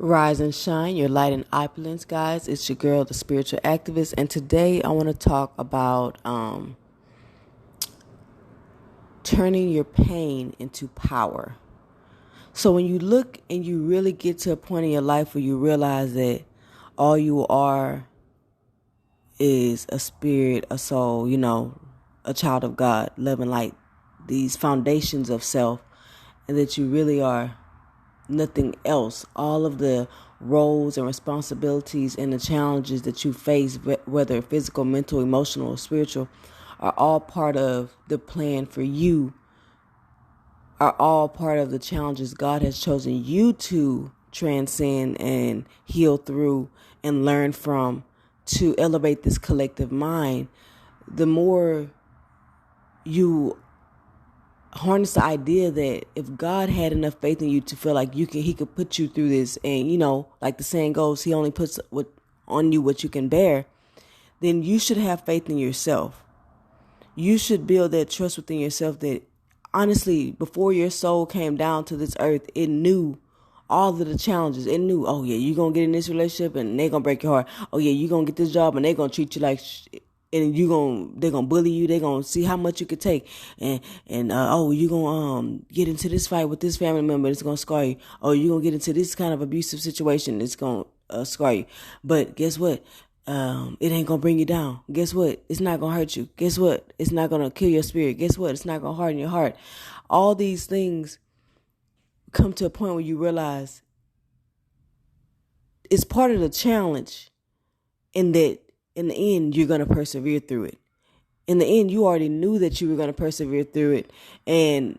Rise and shine, your light and opulence, guys. It's your girl, the spiritual activist, and today I want to talk about turning your pain into power. So when you look and you really get to a point in your life where you realize that all you are is a spirit, a soul, a child of God, love and light, these foundations of self, and that you really are nothing else. All of the roles and responsibilities and the challenges that you face, whether physical, mental, emotional, or spiritual, are all part of the plan for you, are all part of the challenges God has chosen you to transcend and heal through and learn from, to elevate this collective mind. The more you harness the idea that if God had enough faith in you to feel like he could put you through this, and like the saying goes, he only puts on you what you can bear, then you should have faith in yourself. You should build that trust within yourself that honestly, before your soul came down to this earth, it knew all of the challenges. It knew, oh yeah, you're going to get in this relationship and they're going to break your heart. Oh yeah, you're going to get this job and they're going to treat you like and they're going to bully you. They're going to see how much you could take. And you're going to get into this fight with this family member. It's going to scar you. Oh, you're going to get into this kind of abusive situation. It's going to scar you. But guess what? It ain't going to bring you down. Guess what? It's not going to hurt you. Guess what? It's not going to kill your spirit. Guess what? It's not going to harden your heart. All these things come to a point where you realize it's part of the challenge, and that in the end, you're going to persevere through it. In the end, you already knew that you were going to persevere through it. And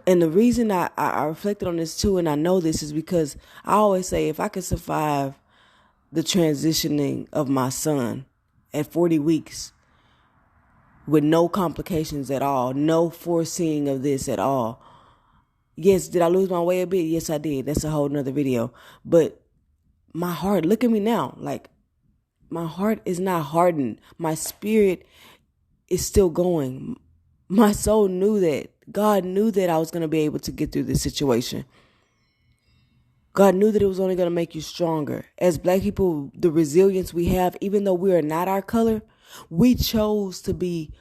the reason I reflected on this too, and I know this, is because I always say, if I could survive the transitioning of my son at 40 weeks with no complications at all, no foreseeing of this at all. Yes, did I lose my way a bit? Yes, I did. That's a whole nother video. But my heart, look at me now. Like, my heart is not hardened. My spirit is still going. My soul knew that. God knew that I was going to be able to get through this situation. God knew that it was only going to make you stronger. As Black people, the resilience we have, even though we are not our color, we chose to be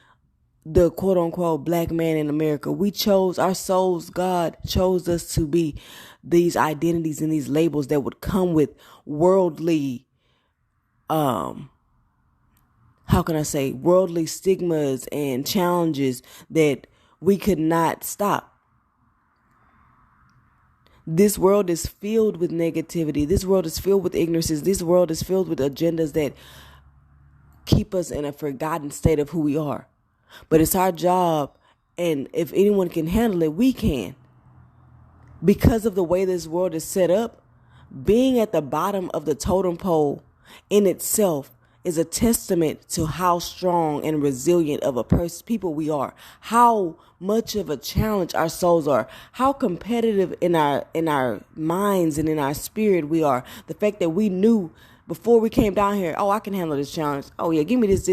the quote unquote Black man in America. We chose our souls. God chose us to be these identities and these labels that would come with worldly, worldly stigmas and challenges that we could not stop. This world is filled with negativity. This world is filled with ignorances. This world is filled with agendas that keep us in a forgotten state of who we are. But it's our job, and if anyone can handle it, we can. Because of the way this world is set up, being at the bottom of the totem pole in itself is a testament to how strong and resilient of a people we are, how much of a challenge our souls are, how competitive in our minds and in our spirit we are. The fact that we knew before we came down here, oh, I can handle this challenge. Oh yeah, give me this,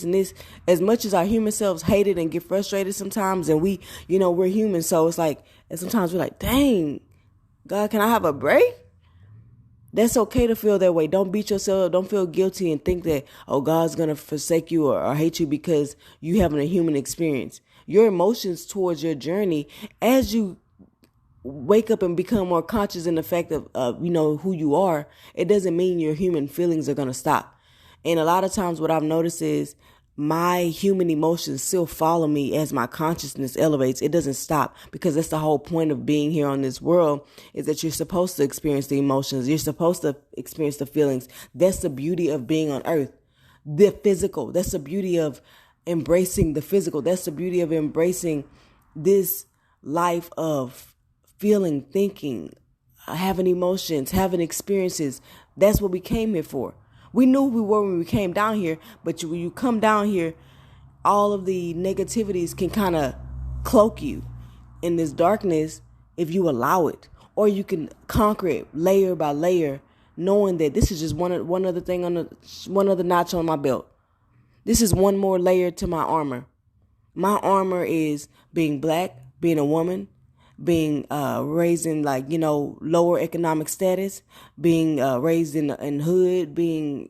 and this. As much as our human selves hate it and get frustrated sometimes, and we're human, so it's like, and sometimes we're like, dang, God, can I have a break? That's okay to feel that way. Don't beat yourself up. Don't feel guilty and think that, oh, God's going to forsake you or hate you because you having a human experience. Your emotions towards your journey, as you wake up and become more conscious in the fact of who you are, it doesn't mean your human feelings are going to stop. And a lot of times what I've noticed is my human emotions still follow me as my consciousness elevates. It doesn't stop, because that's the whole point of being here on this world, is that you're supposed to experience the emotions. You're supposed to experience the feelings. That's the beauty of being on earth. The physical. That's the beauty of embracing the physical. That's the beauty of embracing this life of feeling, thinking, having emotions, having experiences. That's what we came here for. We knew who we were when we came down here, but when you come down here, all of the negativities can kind of cloak you in this darkness if you allow it. Or you can conquer it layer by layer, knowing that this is just one other thing one other notch on my belt. This is one more layer to my armor. My armor is being Black, being a woman, being raised in like, lower economic status, being raised in hood, being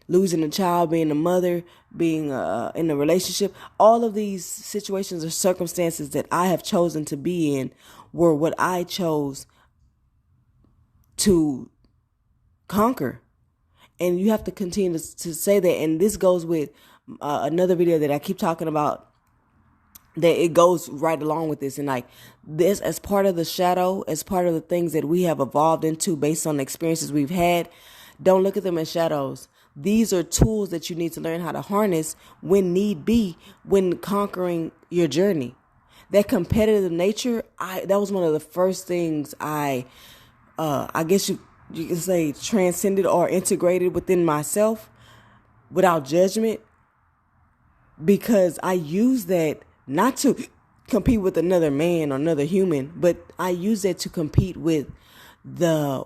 losing a child, being a mother, being in a relationship. All of these situations or circumstances that I have chosen to be in were what I chose to conquer. And you have to continue to say that. And this goes with another video that I keep talking about, that it goes right along with this. And like this, as part of the shadow, as part of the things that we have evolved into based on the experiences we've had, don't look at them as shadows. These are tools that you need to learn how to harness when need be, when conquering your journey. That competitive nature, that was one of the first things I guess you can say transcended or integrated within myself without judgment, because I use that not to compete with another man or another human, but I use that to compete with the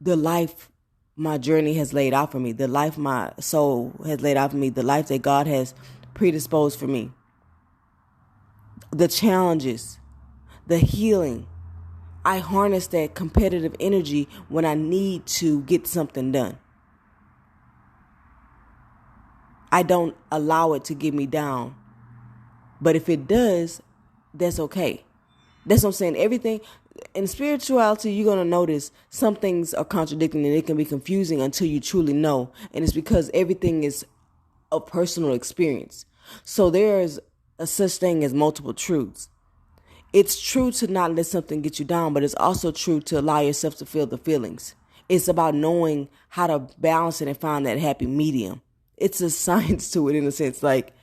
life my journey has laid out for me, the life my soul has laid out for me, the life that God has predisposed for me, the challenges, the healing. I harness that competitive energy when I need to get something done. I don't allow it to get me down. But if it does, that's okay. That's what I'm saying. Everything in spirituality, you're going to notice some things are contradicting and it can be confusing until you truly know. And it's because everything is a personal experience. So there is a such thing as multiple truths. It's true to not let something get you down, but it's also true to allow yourself to feel the feelings. It's about knowing how to balance it and find that happy medium. It's a science to it, in a sense. Like,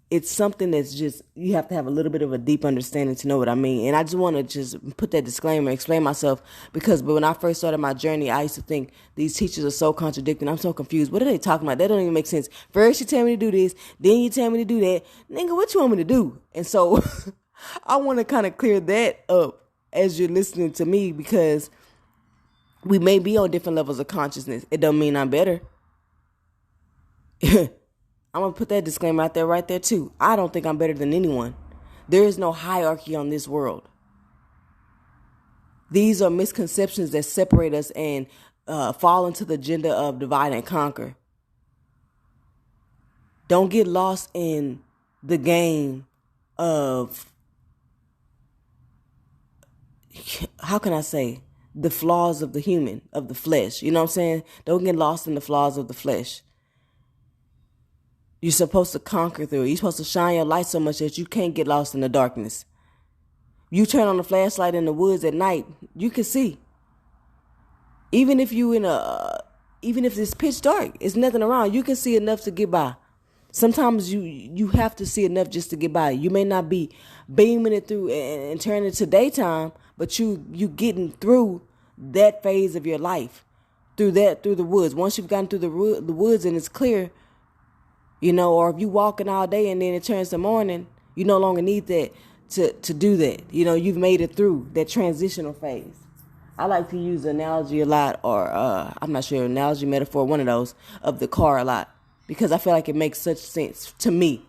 it's something that's just, you have to have a little bit of a deep understanding to know what I mean. And I just want to just put that disclaimer, explain myself, because when I first started my journey, I used to think these teachers are so contradicting. I'm so confused. What are they talking about? That don't even make sense. First you tell me to do this, then you tell me to do that. Nigga, what you want me to do? And so I want to kind of clear that up as you're listening to me, because we may be on different levels of consciousness. It don't mean I'm better. I'm going to put that disclaimer out there right there too. I don't think I'm better than anyone. There is no hierarchy on this world. These are misconceptions that separate us and fall into the agenda of divide and conquer. Don't get lost in the game of, how can I say, the flaws of the human, of the flesh. You know what I'm saying? Don't get lost in the flaws of the flesh. You're supposed to conquer through it. You're supposed to shine your light so much that you can't get lost in the darkness. You turn on the flashlight in the woods at night, you can see. Even if it's pitch dark, it's nothing around, you can see enough to get by. Sometimes you have to see enough just to get by. You may not be beaming it through and turning it to daytime, but you getting through that phase of your life, through the woods. Once you've gotten through the woods and it's clear, or if you walking all day and then it turns to morning, you no longer need that to do that. You've made it through that transitional phase. I like to use the analogy a lot, or I'm not sure, analogy, metaphor, one of those, of the car a lot, because I feel like it makes such sense to me.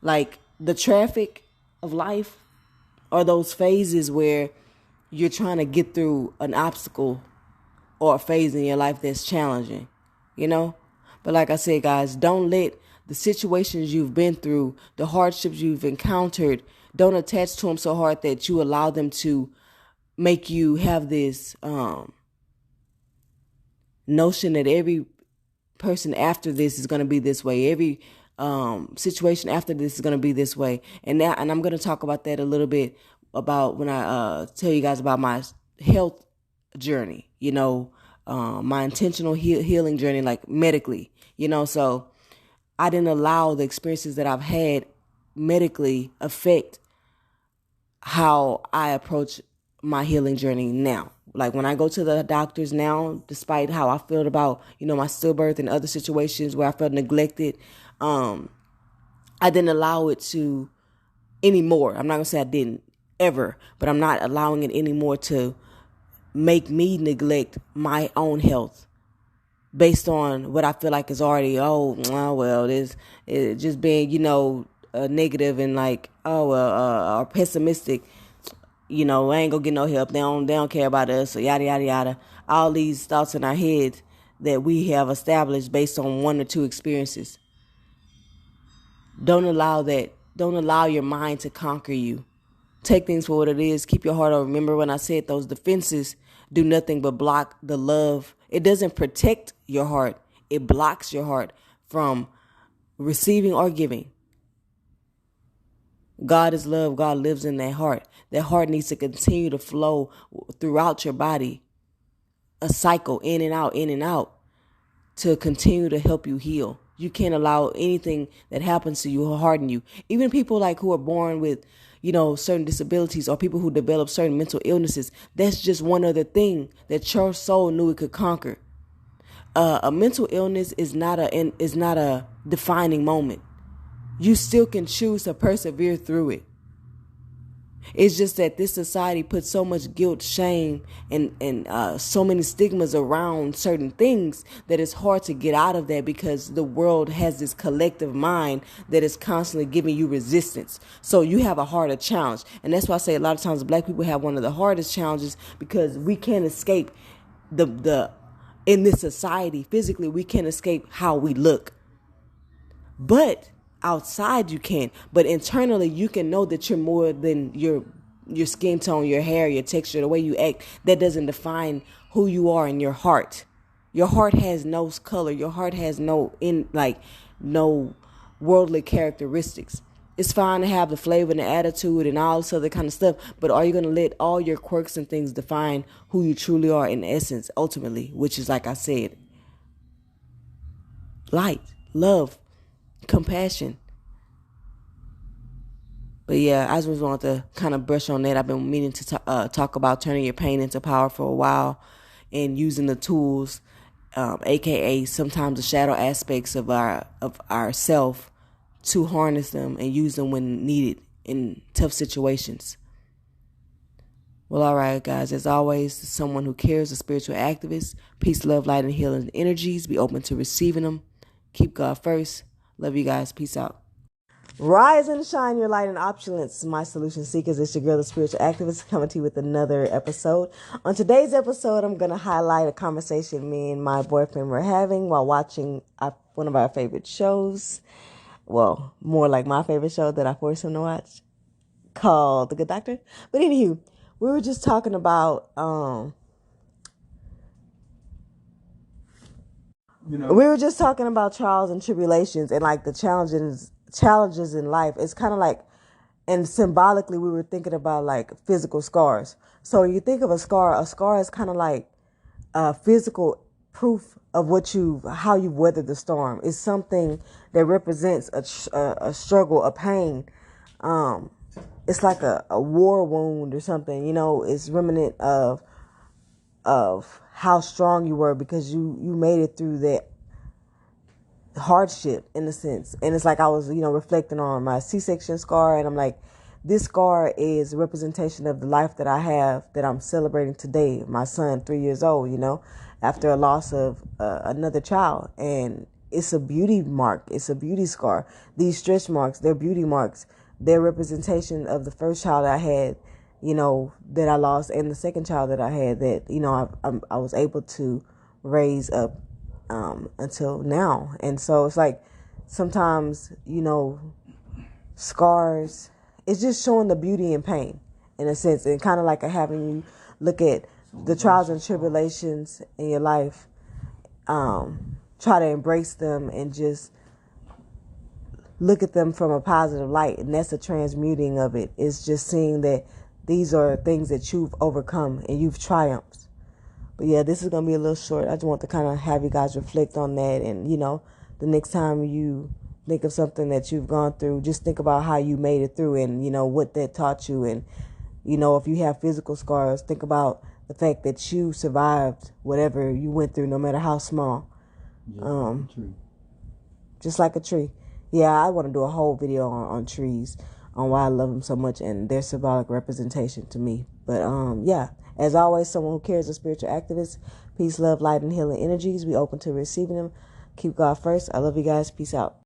Like, the traffic of life are those phases where you're trying to get through an obstacle or a phase in your life that's challenging, But like I said, guys, don't let the situations you've been through, the hardships you've encountered, don't attach to them so hard that you allow them to make you have this notion that every person after this is going to be this way. Every situation after this is going to be this way. And I'm going to talk about that a little bit, about when I tell you guys about my health journey, my intentional healing journey, like medically, so I didn't allow the experiences that I've had medically affect how I approach my healing journey now. Like, when I go to the doctors now, despite how I felt about, my stillbirth and other situations where I felt neglected, I didn't allow it to anymore. I'm not going to say I didn't ever, but I'm not allowing it anymore to make me neglect my own health based on what I feel like is already, this is just being, negative and like, or pessimistic. I ain't gonna get no help. They don't care about us, or yada yada yada. All these thoughts in our heads that we have established based on one or two experiences. Don't allow that. Don't allow your mind to conquer you. Take things for what it is. Keep your heart open. Remember when I said those defenses do nothing but block the love. It doesn't protect your heart. It blocks your heart from receiving or giving. God is love. God lives in that heart. That heart needs to continue to flow throughout your body. A cycle in and out to continue to help you heal. You can't allow anything that happens to you to harden you. Even people like who are born with, certain disabilities, or people who develop certain mental illnesses. That's just one other thing that your soul knew it could conquer. A mental illness is not a defining moment. You still can choose to persevere through it. It's just that this society puts so much guilt, shame, and so many stigmas around certain things that it's hard to get out of that, because the world has this collective mind that is constantly giving you resistance. So you have a harder challenge. And that's why I say a lot of times Black people have one of the hardest challenges, because we can't escape the in this society. Physically, we can't escape how we look. But outside you can, but internally you can know that you're more than your skin tone, your hair, your texture, the way you act. That doesn't define who you are in your heart. Your heart has no color. Your heart has no worldly characteristics. It's fine to have the flavor and the attitude and all this other kind of stuff, but are you going to let all your quirks and things define who you truly are in essence, ultimately, which is, like I said, light, love, compassion. But yeah, I just wanted to kind of brush on that. I've been meaning to talk about turning your pain into power for a while, and using the tools, aka sometimes the shadow aspects of our self, to harness them and use them when needed in tough situations. Well, all right, guys. As always, someone who cares, a spiritual activist. Peace, love, light, and healing energies. Be open to receiving them. Keep God first. Love you guys. Peace out. Rise and shine your light in opulence, my solution seekers. It's your girl, the spiritual activist, coming to you with another episode. On today's episode, I'm going to highlight a conversation me and my boyfriend were having while watching one of our favorite shows. Well, more like my favorite show that I forced him to watch, called The Good Doctor. But anywho, we were just talking about we were just talking about trials and tribulations, and like the challenges in life. It's kind of like, and symbolically we were thinking about like physical scars. So you think of a scar is kind of like physical proof of how you've weathered the storm. It's something that represents a struggle, a pain. It's like a war wound or something. It's remnant of how strong you were, because you made it through that hardship, in a sense. And it's like I was, reflecting on my C-section scar, and I'm like, this scar is a representation of the life that I have, that I'm celebrating today. My son, 3 years old, after a loss of another child. And it's a beauty mark. It's a beauty scar. These stretch marks, they're beauty marks. They're representation of the first child I had, that I lost, and the second child that I had that, I was able to raise up until now. And so it's like sometimes, scars, it's just showing the beauty and pain, in a sense, and kind of like having you look at the trials and tribulations in your life, try to embrace them and just look at them from a positive light. And that's the transmuting of it. It's just seeing that these are things that you've overcome and you've triumphed. But yeah, this is going to be a little short. I just want to kind of have you guys reflect on that. And, the next time you think of something that you've gone through, just think about how you made it through, and, what that taught you. And, if you have physical scars, think about the fact that you survived whatever you went through, no matter how small. Just like a tree. Yeah, I want to do a whole video on trees, on why I love them so much and their symbolic representation to me. But yeah, as always, someone who cares, a spiritual activist. Peace, love, light, and healing energies. Be open to receiving them. Keep God first. I love you guys. Peace out.